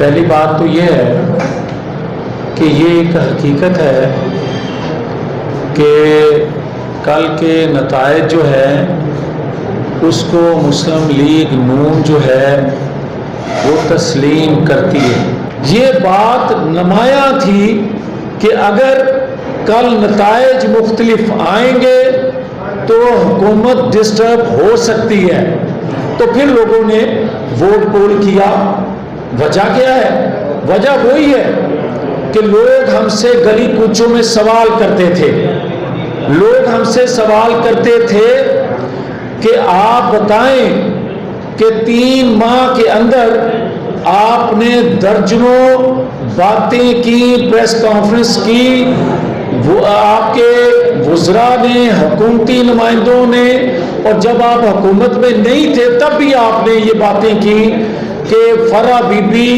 پہلی بات تو یہ ہے کہ یہ ایک حقیقت ہے کہ کل کے نتائج جو ہے اس کو مسلم لیگ نون جو ہے وہ تسلیم کرتی ہے۔ یہ بات نمایاں تھی کہ اگر کل نتائج مختلف آئیں گے تو حکومت ڈسٹرب ہو سکتی ہے، تو پھر لوگوں نے ووٹ پول کیا۔ وجہ کیا ہے؟ وجہ وہی ہے کہ لوگ ہم سے گلی کوچوں میں سوال کرتے تھے، لوگ ہم سے سوال کرتے تھے کہ آپ بتائیں کہ 3 ماہ کے اندر آپ نے درجنوں باتیں کی، پریس کانفرنس کی، وہ آپ کے وزراء نے، حکومتی نمائندوں نے، اور جب آپ حکومت میں نہیں تھے تب بھی آپ نے یہ باتیں کی کہ فرح بی بی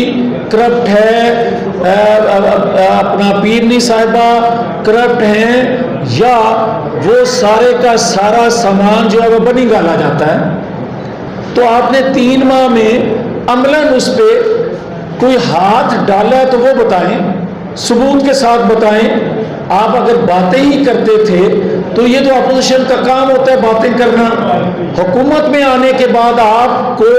کرپٹ ہے، اپنا پیرنی صاحبہ کرپٹ ہیں، یا وہ سارے کا سارا سامان جو ہے وہ بنی گالا جاتا ہے۔ تو آپ نے 3 ماہ میں عملاً اس پہ کوئی ہاتھ ڈالا ہے تو وہ بتائیں، ثبوت کے ساتھ بتائیں۔ آپ اگر باتیں ہی کرتے تھے تو یہ تو اپوزیشن کا کام ہوتا ہے باتیں کرنا، حکومت میں آنے کے بعد آپ کو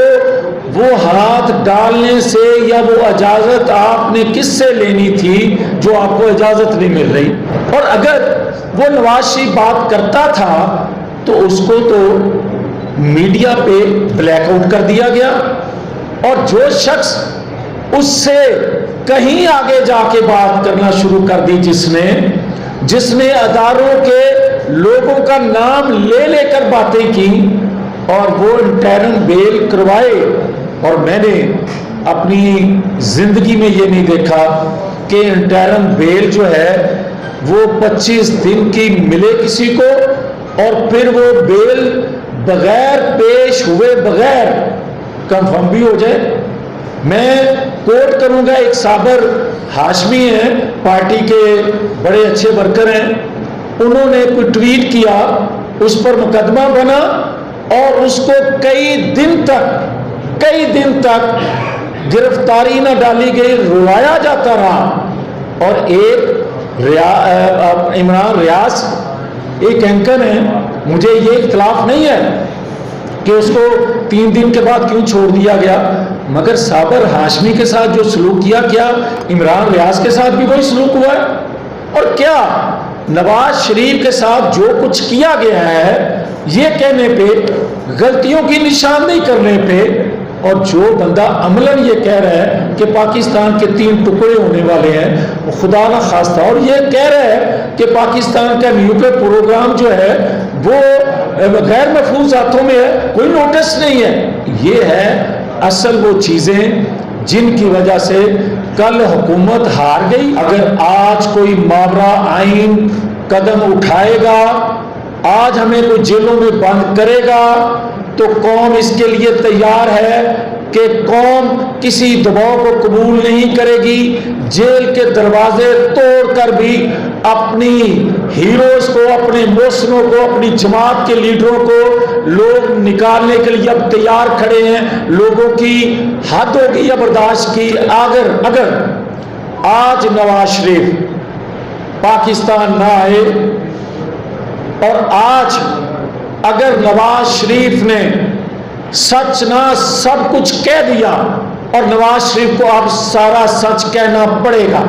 وہ ہاتھ ڈالنے سے یا وہ اجازت آپ نے کس سے لینی تھی جو آپ کو اجازت نہیں مل رہی؟ اور اگر وہ نواز شریف بات کرتا تھا تو اس کو تو میڈیا پہ بلیک آؤٹ کر دیا گیا، اور جو شخص اس سے کہیں آگے جا کے بات کرنا شروع کر دی، جس نے اداروں کے لوگوں کا نام لے لے کر باتیں کی اور وہ انٹرم بیل کروائے، اور میں نے اپنی زندگی میں یہ نہیں دیکھا کہ انٹرم بیل جو ہے وہ 25 دن کی ملے کسی کو اور پھر وہ بیل بغیر پیش ہوئے بغیر کنفرم بھی ہو جائے۔ میں کوٹ کروں گا، ایک صابر ہاشمی ہیں، پارٹی کے بڑے اچھے ورکر ہیں، انہوں نے کوئی ٹویٹ کیا، اس پر مقدمہ بنا اور اس کو کئی دن تک گرفتاری نہ ڈالی گئی، روایا جاتا رہا۔ اور ایک عمران ریاض ایک اینکر ہیں، مجھے یہ اختلاف نہیں ہے کہ اس کو 3 دن کے بعد کیوں چھوڑ دیا گیا، مگر صابر ہاشمی کے ساتھ جو سلوک کیا عمران ریاض کے ساتھ بھی وہی سلوک ہوا ہے؟ اور کیا نواز شریف کے ساتھ جو کچھ کیا گیا ہے یہ کہنے پہ، غلطیوں کی نشاندہی کرنے پہ، اور جو بندہ عملاً یہ کہہ رہا ہے کہ پاکستان کے 3 ٹکڑے ہونے والے ہیں، خدا نہ خواستہ، اور یہ کہہ رہا ہے کہ پاکستان کا نیوکلیئر پروگرام جو ہے وہ غیر محفوظ ہاتھوں میں ہے، کوئی نوٹس نہیں ہے۔ یہ ہے اصل وہ چیزیں جن کی وجہ سے کل حکومت ہار گئی۔ اگر آج کوئی ماورا آئین قدم اٹھائے گا، آج ہمیں کوئی جیلوں میں بند کرے گا، تو قوم اس کے لیے تیار ہے کہ قوم کسی دباؤ کو قبول نہیں کرے گی۔ جیل کے دروازے توڑ کر بھی اپنی ہیروز کو، اپنے محسنوں کو، اپنی جماعت کے لیڈروں کو لوگ نکالنے کے لیے اب تیار کھڑے ہیں۔ لوگوں کی حد ہو گئی ہے برداشت کی۔ اگر آج نواز شریف پاکستان نہ آئے، اور آج اگر نواز شریف نے سچ نہ سب کچھ کہہ دیا، اور نواز شریف کو اب سارا سچ کہنا پڑے گا،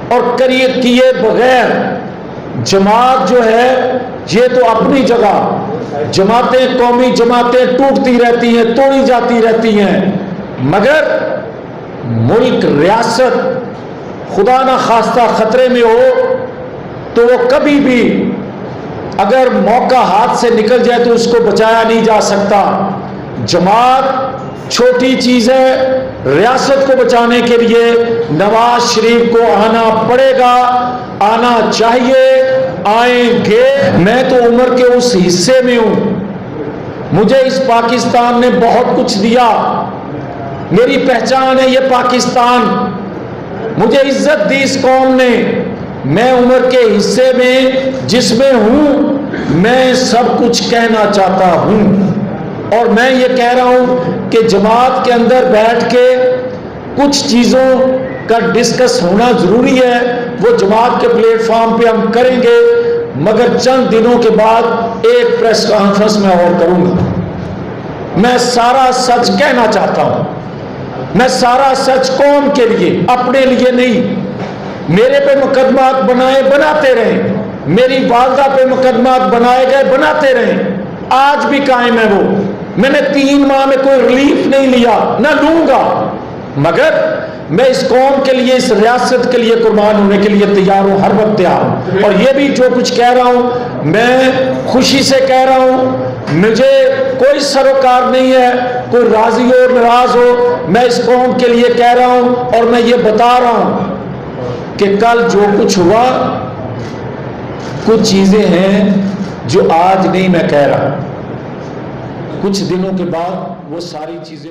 اور کیے بغیر جماعت جو ہے یہ تو اپنی جگہ، جماعتیں، قومی جماعتیں ٹوٹتی رہتی ہیں، توڑی جاتی رہتی ہیں، مگر ملک، ریاست خدا نہ خواستہ خطرے میں ہو تو وہ کبھی بھی اگر موقع ہاتھ سے نکل جائے تو اس کو بچایا نہیں جا سکتا۔ جماعت چھوٹی چیز ہے، ریاست کو بچانے کے لیے نواز شریف کو آنا پڑے گا، آنا چاہیے، آئیں گے۔ میں تو عمر کے اس حصے میں ہوں، مجھے اس پاکستان نے بہت کچھ دیا، میری پہچان ہے یہ پاکستان، مجھے عزت دی اس قوم نے۔ میں عمر کے حصے میں جس میں ہوں، میں سب کچھ کہنا چاہتا ہوں، اور میں یہ کہہ رہا ہوں کہ جماعت کے اندر بیٹھ کے کچھ چیزوں کا ڈسکس ہونا ضروری ہے، وہ جماعت کے پلیٹ فارم پہ ہم کریں گے، مگر چند دنوں کے بعد ایک پریس کانفرنس میں اور کروں گا۔ میں سارا سچ کہنا چاہتا ہوں، میں سارا سچ قوم کے لیے، اپنے لیے نہیں۔ میرے پہ مقدمات بناتے رہیں، میری والدہ پہ مقدمات بنائے گئے بناتے رہیں، آج بھی قائم ہے وہ۔ میں نے 3 ماہ میں کوئی ریلیف نہیں لیا، نہ لوں گا، مگر میں اس قوم کے لیے، اس ریاست کے لیے قربان ہونے کے لیے تیار ہوں، ہر وقت تیار ہوں۔ اور یہ بھی جو کچھ کہہ رہا ہوں میں خوشی سے کہہ رہا ہوں، مجھے کوئی سروکار نہیں ہے، کوئی راضی ہو ناراض ہو، میں اس قوم کے لیے کہہ رہا ہوں، اور میں یہ بتا رہا ہوں کہ کل جو کچھ ہوا، کچھ چیزیں ہیں جو آج نہیں میں کہہ رہا، کچھ دنوں کے بعد وہ ساری چیزیں